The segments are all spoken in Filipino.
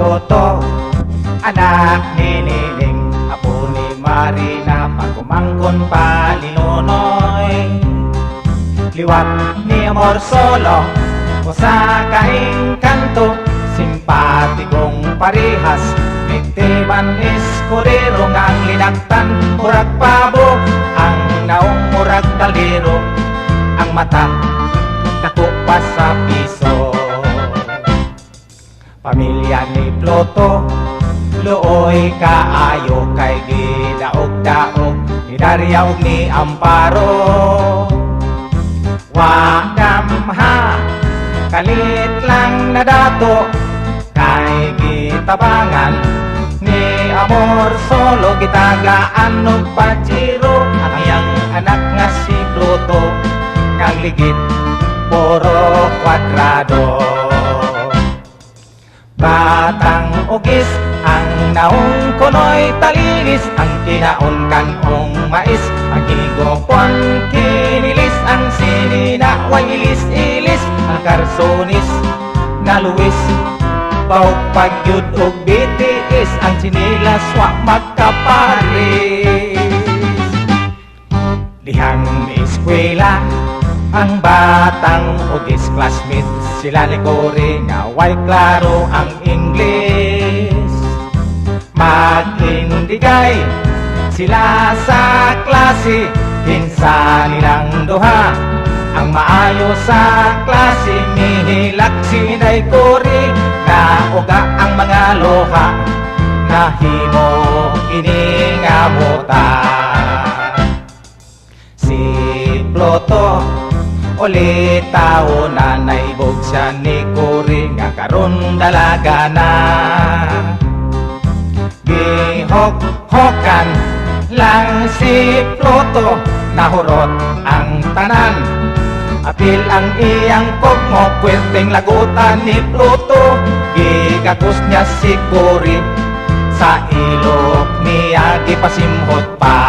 Pluto, anak ni Nining, apo ni Marina, pagkumangkon pa linunoy. Liwat ni Amor Solo, o sa kaing kanto, simpatikong parihas, nitiban iskurero ngang linaktan, murag pabo, ang naong murag daliro, ang mata, dako pa sa piso. Pamilya ni Pluto, looy kaayo kay gidaog-daog ni Daria ug ni Amparo. Wadamha, kalit lang na dato kay gitabangan ni Amor Solo, gitagaan og Pachiro, ang iyang anak nga si Pluto, kang ligid puro kwadrado. Batang ugis ang naong kunoy talinis, ang kinaon kanong mais, ang higopon kinilis, ang sinina way ilis-ilis, ang karsonis na luwis, baog pagyud og BTS, ang sinilas wa magkaparis. Dihang eskwela ang batang ugis classmate, sila ni Cory nga way klaro ang Ingles. Mag-indigay sila sa klase, kinsa nilang duha ang maayo sa klase. Mihilak si Day Cory na uga ang mga loha, nahimo iningamuta. Si Pluto uli tao na naibog siya ni Cory, nga karon dalaga na. Gihok-hokan lang si Pluto, nahurot ang tanan, apil ang iyang kogmo, pwedeng lagutan ni Pluto. Gigakus niya si Cory, sa ilok niya gipasimhot pa.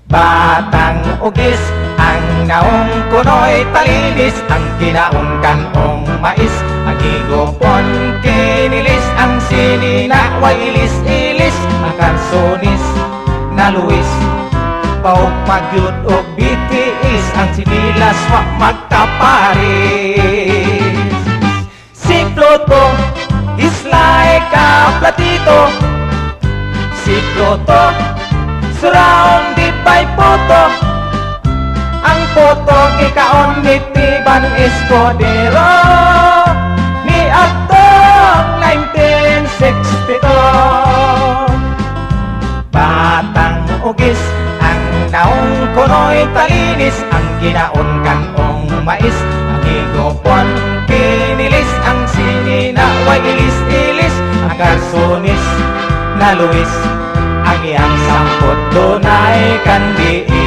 Batang ugis ang naong kunoy talinis, ang kinaon kanong mais, ang higopon kinilis, ang sinina way ilis-ilis, ang karsonis na luwis, paog pagyud og BTS, ang sinilas wa magkaparis. Si Pluto is like a platito, si Pluto surrounded by photo, ang photo kikaon ni Tiban Escudero ni atong 1962. Batang ugis ang naong kunoy talinis, ang kinaon kanong mais, ang higopon kinilis, ang sinina way ilis-ilis, ang karsonis na luwis, ang iyang sampot dunay kandi.